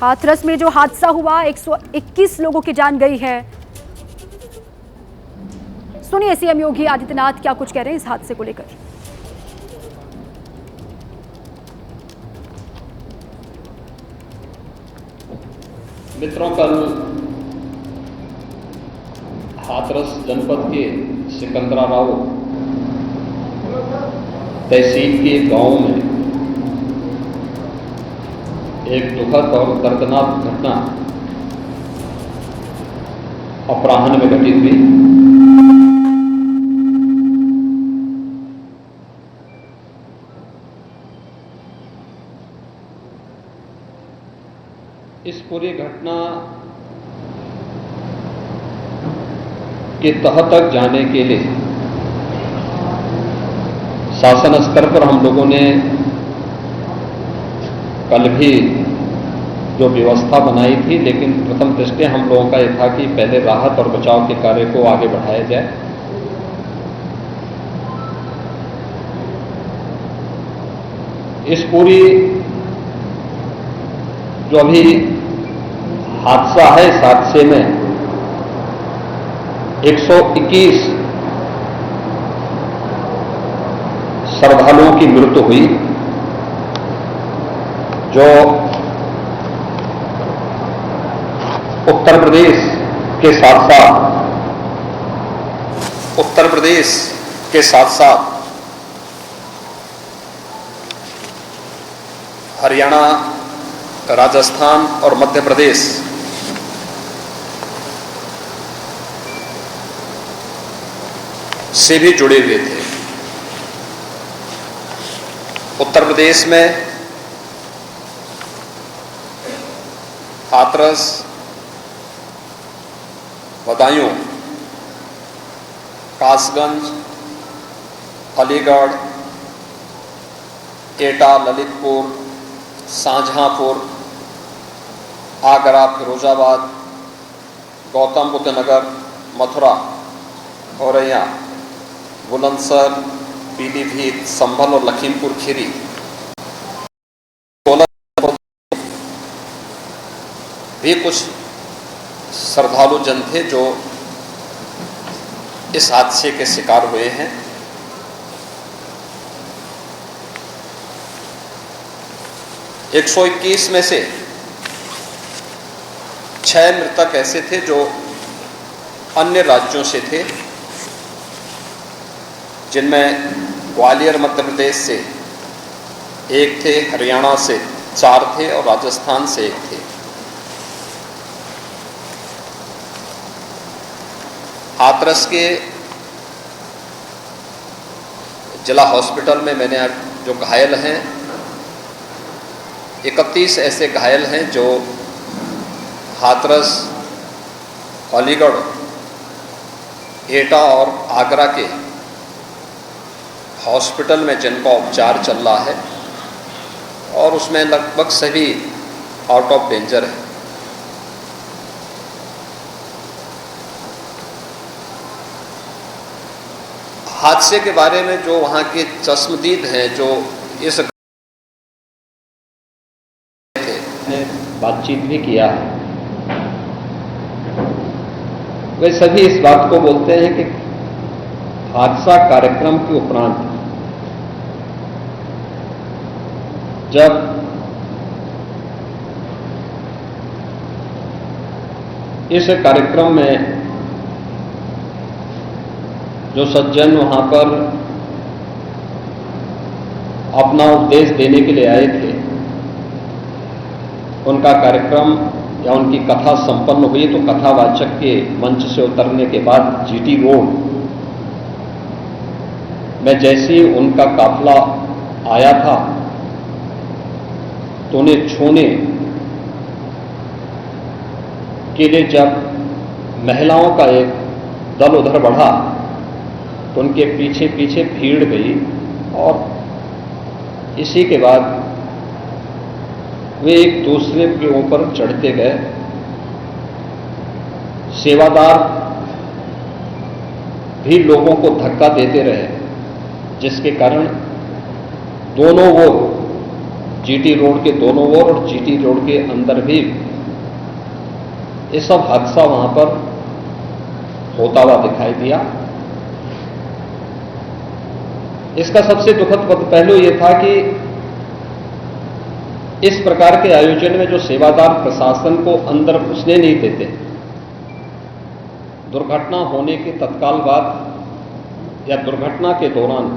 हाथरस में जो हादसा हुआ 121 लोगों की जान गई है। सुनिए सीएम योगी आदित्यनाथ क्या कुछ कह रहे हैं इस हादसे को लेकर। मित्रों, कल हाथरस जनपद के सिकंदराबाद तहसील के गांव में एक दुखद और दर्दनाक घटना अपराह्न में घटित हुई। इस पूरी घटना के तह तक जाने के लिए शासन स्तर पर हम लोगों ने कल भी जो व्यवस्था बनाई थी, लेकिन प्रथम दृष्टया हम लोगों का यह था कि पहले राहत और बचाव के कार्य को आगे बढ़ाया जाए। इस पूरी जो अभी हादसा है, इस हादसे में 121 श्रद्धालुओं की मृत्यु हुई, जो उत्तर प्रदेश के साथ साथ हरियाणा, राजस्थान और मध्य प्रदेश से भी जुड़े हुए थे। उत्तर प्रदेश में हाथरस, बदायूं, कासगंज, अलीगढ़, एटा, ललितपुर, शाहजहांपुर, आगरा, फिरोजाबाद, गौतम बुद्ध नगर, मथुरा, औरैया, बुलंदशहर, पीलीभीत, संभल और लखीमपुर खीरी भी कुछ श्रद्धालु जन थे जो इस हादसे के शिकार हुए हैं। एक 121 में से 6 मृतक ऐसे थे जो अन्य राज्यों से थे, जिनमें ग्वालियर मध्य प्रदेश से 1 थे, हरियाणा से 4 थे और राजस्थान से 1 थे। हाथरस के जिला हॉस्पिटल में मैंने जो घायल हैं, 31 ऐसे घायल हैं जो हाथरस, अलीगढ़, एटा और आगरा के हॉस्पिटल में जिनका उपचार चल रहा है, और उसमें लगभग सभी आउट ऑफ डेंजर है। हादसे के बारे में जो वहाँ के चश्मदीद हैं, जो इस ने बातचीत भी किया है, वे सभी इस बात को बोलते हैं कि हादसा कार्यक्रम के उपरांत जब इस कार्यक्रम में जो सज्जन वहां पर अपना उपदेश देने के लिए आए थे, उनका कार्यक्रम या उनकी कथा संपन्न हुई, तो कथावाचक के मंच से उतरने के बाद जीटी रोड में जैसे ही उनका काफिला आया था, तो उन्हें छूने के लिए जब महिलाओं का एक दल उधर बढ़ा, तो उनके पीछे पीछे भीड़ गई और इसी के बाद वे एक दूसरे के ऊपर चढ़ते गए। सेवादार भी लोगों को धक्का देते रहे, जिसके कारण दोनों वो जीटी रोड के दोनों ओर और जीटी रोड के अंदर भी ये सब हादसा वहां पर होता हुआ दिखाई दिया। इसका सबसे दुखद पहलू यह था कि इस प्रकार के आयोजन में जो सेवादार प्रशासन को अंदर घुसने नहीं देते, दुर्घटना होने के तत्काल बाद या दुर्घटना के दौरान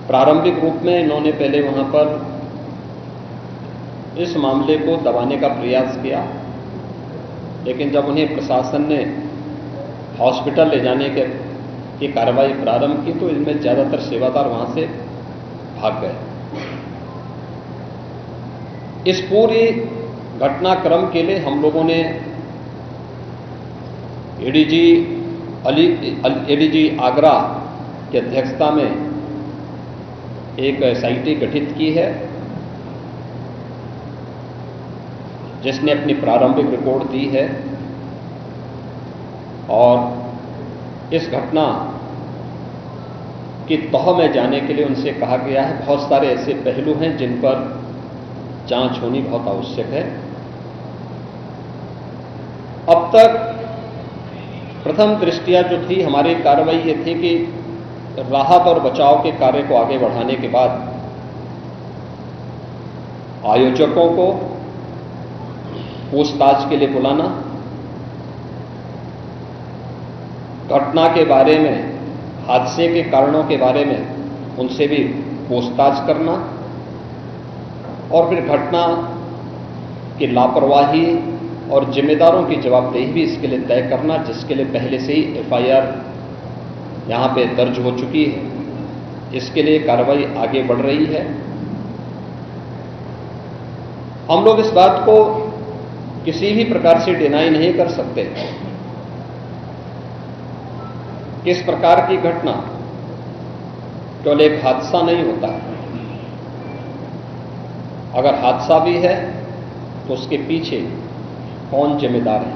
प्रारंभिक रूप में इन्होंने पहले वहां पर इस मामले को दबाने का प्रयास किया, लेकिन जब उन्हें प्रशासन ने हॉस्पिटल ले जाने की कार्रवाई प्रारंभ की तो इनमें ज्यादातर सेवादार वहां से भाग गए। इस पूरी घटनाक्रम के लिए हम लोगों ने एडीजी आगरा की अध्यक्षता में एक एसआईटी गठित की है, जिसने अपनी प्रारंभिक रिपोर्ट दी है और इस घटना की तह में जाने के लिए उनसे कहा गया है। बहुत सारे ऐसे पहलू हैं जिन पर जांच होनी बहुत आवश्यक है। अब तक प्रथम दृष्टया जो थी हमारी कार्रवाई ये थी कि राहत और बचाव के कार्य को आगे बढ़ाने के बाद आयोजकों को पूछताछ के लिए बुलाना, घटना के बारे में, हादसे के कारणों के बारे में उनसे भी पूछताछ करना और फिर घटना की लापरवाही और जिम्मेदारों की जवाबदेही भी इसके लिए तय करना, जिसके लिए पहले से ही एफआईआर यहां पे दर्ज हो चुकी है। इसके लिए कार्रवाई आगे बढ़ रही है। हम लोग इस बात को किसी भी प्रकार से डिनाई नहीं कर सकते कि इस प्रकार की घटना केवल एक हादसा नहीं होता है। अगर हादसा भी है तो उसके पीछे कौन जिम्मेदार है,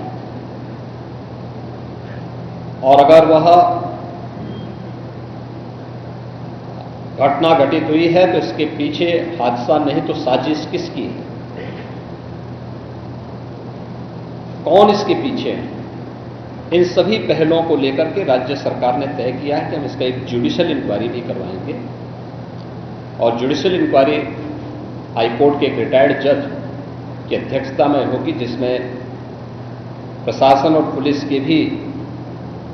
और अगर वह घटना घटित हुई है तो इसके पीछे हादसा नहीं तो साजिश किसकी है, कौन इसके पीछे है। इन सभी पहलुओं को लेकर के राज्य सरकार ने तय किया है कि हम इसका एक जुडिशियल इंक्वायरी भी करवाएंगे और जुडिशियल इंक्वायरी हाईकोर्ट के एक रिटायर्ड जज की अध्यक्षता में होगी, जिसमें प्रशासन और पुलिस के भी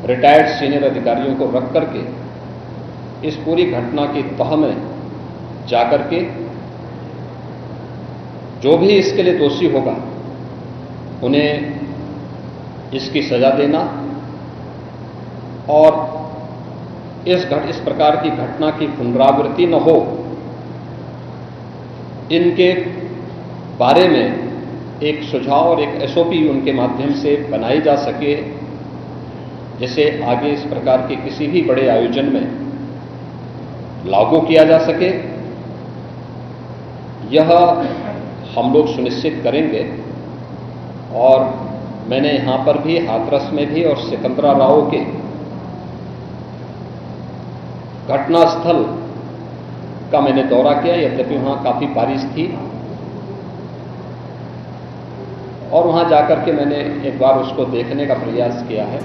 रिटायर्ड सीनियर अधिकारियों को रख करके इस पूरी घटना की तह में जाकर के जो भी इसके लिए दोषी होगा उन्हें इसकी सजा देना और इस प्रकार की घटना की पुनरावृत्ति न हो, इनके बारे में एक सुझाव और एक एसओपी उनके माध्यम से बनाई जा सके, जिसे आगे इस प्रकार के किसी भी बड़े आयोजन में लागू किया जा सके। यह हम लोग सुनिश्चित करेंगे। और मैंने यहां पर भी हाथरस में भी और सिकंदराराव के घटनास्थल का मैंने दौरा किया, यद्यपि वहां काफी बारिश थी, और वहां जाकर के मैंने एक बार उसको देखने का प्रयास किया है।